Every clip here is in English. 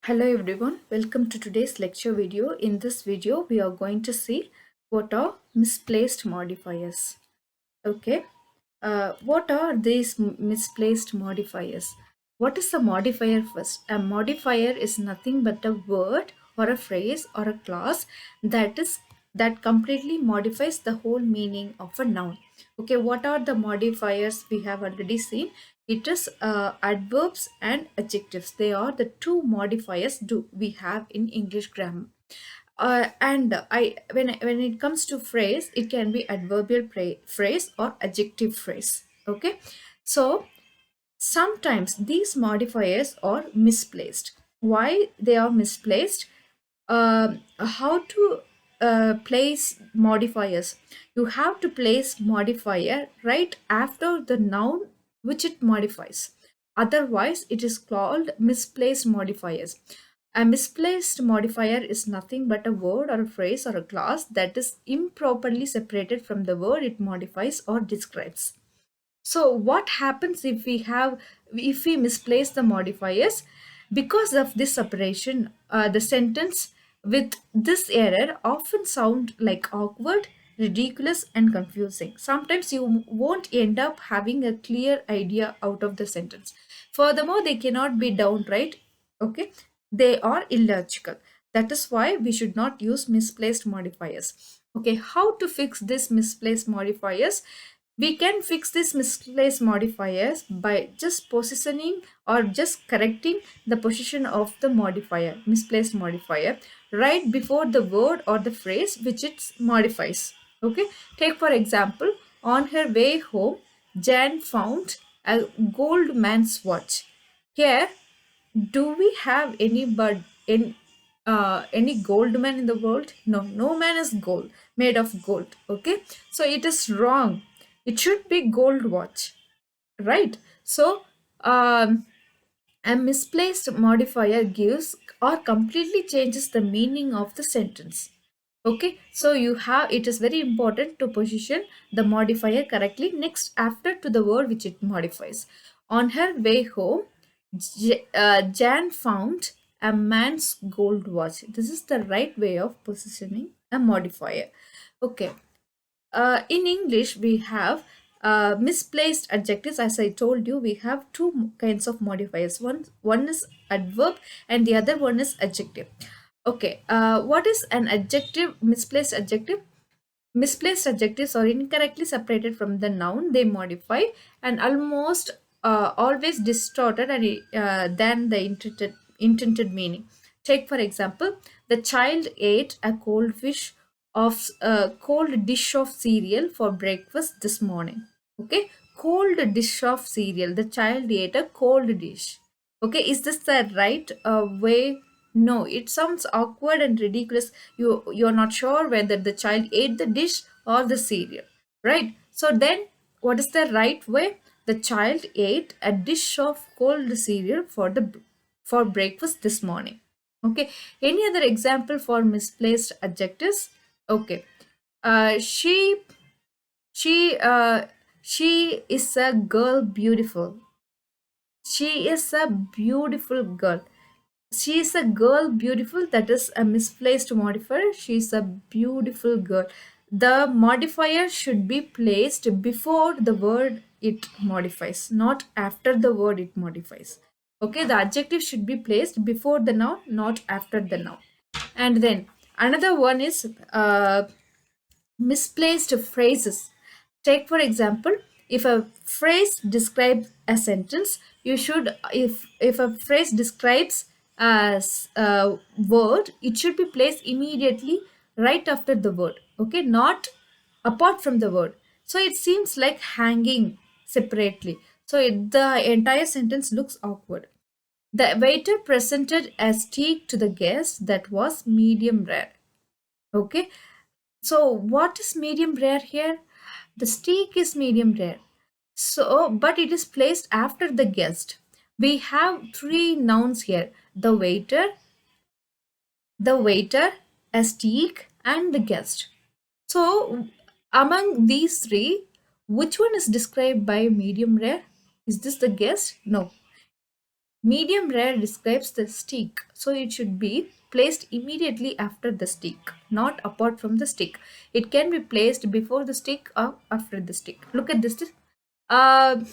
Hello everyone, welcome to today's lecture video. In this video, we are going to see what are misplaced modifiers. Okay, what are these misplaced modifiers? What is a modifier first? A modifier is nothing but a word or a phrase or a clause that completely modifies the whole meaning of a noun. Okay, what are the modifiers we have already seen? It is adverbs and adjectives. They are the two modifiers do we have in English grammar. And I when it comes to phrase, it can be adverbial phrase or adjective phrase. Okay, so sometimes these modifiers are misplaced. Why they are misplaced? How to place modifiers? You have to place modifier right after the noun which it modifies. Otherwise, it is called misplaced modifiers. A misplaced modifier is nothing but a word or a phrase or a clause that is improperly separated from the word it modifies or describes. So what happens if we misplace the modifiers? Because of this separation, the sentence with this error often sound like awkward, ridiculous, and confusing. Sometimes you won't end up having a clear idea out of the sentence. Furthermore, they cannot be downright. Okay, they are illogical. That is why we should not use misplaced modifiers. Okay, how to fix this misplaced modifiers? We can fix these misplaced modifiers by just positioning or just correcting the position of the modifier, misplaced modifier, right before the word or the phrase which it modifies. Okay, take for example, on her way home, Jan found a gold man's watch. Here, do we have any gold man in the world? No, no man is gold made of gold. Okay, so it is wrong. It should be gold watch, right? So a misplaced modifier gives or completely changes the meaning of the sentence. Okay, so you have, it is very important to position the modifier correctly next after to the word which it modifies. On her way home, Jan found a man's gold watch. This is the right way of positioning a modifier. Okay, in English, we have misplaced adjectives. As I told you, we have two kinds of modifiers. One is adverb, and the other one is adjective. Okay, what is an adjective? Misplaced adjective. Misplaced adjectives are incorrectly separated from the noun they modify and almost always distorted than the intended meaning. Take, for example, the child ate a cold dish of cereal for breakfast this morning. Okay, cold dish of cereal. The child ate a cold dish. Okay, is this the right way? No, it sounds awkward and ridiculous. You're not sure whether the child ate the dish or the cereal, right? So then, what is the right way? The child ate a dish of cold cereal for breakfast this morning. Okay. Any other example for misplaced adjectives? Okay. Uh, she she she is a girl beautiful. She is a beautiful girl. She is a girl beautiful. That is a misplaced modifier. She is a beautiful girl. The modifier should be placed before the word it modifies, not after the word it modifies. Okay, the adjective should be placed before the noun, not after the noun. And then another one is misplaced phrases. Take for example, if a phrase describes a sentence, you should, if a phrase describes a word, it should be placed immediately right after the word. Okay, not apart from the word. So it seems like hanging separately. So the entire sentence looks awkward. The waiter presented a steak to the guest that was medium rare. Okay, so what is medium rare here? The steak is medium rare. So, but it is placed after the guest. We have three nouns here: the waiter, a steak, and the guest. So, among these three, which one is described by medium rare? Is this the guest? No. Medium rare describes the stick, so it should be placed immediately after the stick, not apart from the stick. It can be placed before the stick or after the stick. Look at this. Uh,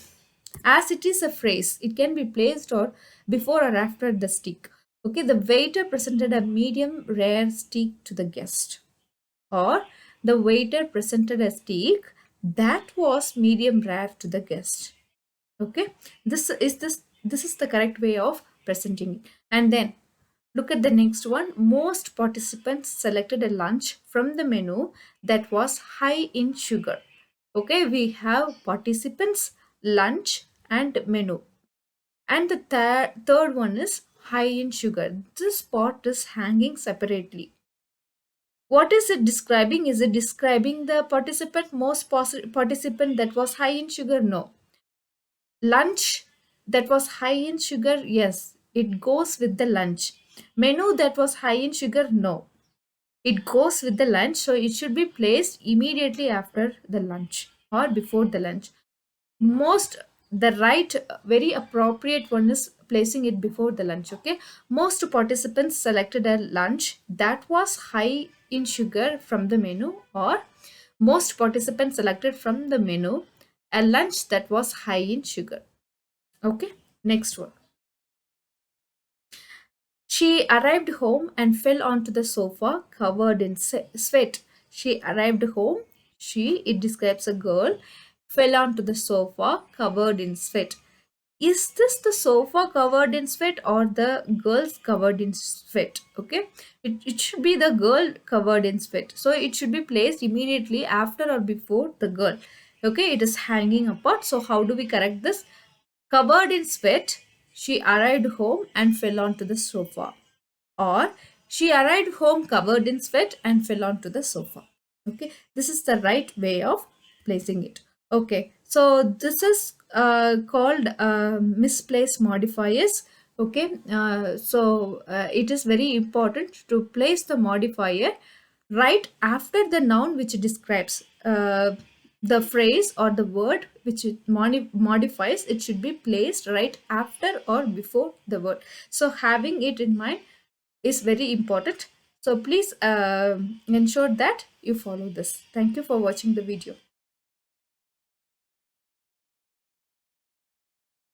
as it is a phrase, it can be placed or before or after the stick. Okay, the waiter presented a medium rare steak to the guest, or the waiter presented a steak that was medium rare to the guest. Okay, this is the correct way of presenting it. And then look at the next one. Most participants selected a lunch from the menu that was high in sugar. Okay, we have participants, lunch, and menu. And the third one is high in sugar. This part is hanging separately. What is it describing? Is it describing the participant, most participant that was high in sugar? No. Lunch that was high in sugar? Yes, it goes with the lunch. Menu that was high in sugar? No. It goes with the lunch, so it should be placed immediately after the lunch or before the lunch. Most the right very appropriate one is placing it before the lunch. Okay, most participants selected a lunch that was high in sugar from the menu, or most participants selected from the menu a lunch that was high in sugar. Okay, next one. She arrived home and fell onto the sofa covered in sweat. She arrived home. It describes a girl, fell onto the sofa covered in sweat. Is this the sofa covered in sweat or the girls covered in sweat? Okay, it should be the girl covered in sweat. So it should be placed immediately after or before the girl. Okay, it is hanging apart. So how do we correct this? Covered in sweat, she arrived home and fell onto the sofa, or she arrived home covered in sweat and fell onto the sofa. Okay, this is the right way of placing it. Okay, so this is called misplaced modifiers. Okay, it is very important to place the modifier right after the noun which describes the phrase or the word which it modifies. It should be placed right after or before the word. So having it in mind is very important. So please ensure that you follow this. Thank you for watching the video.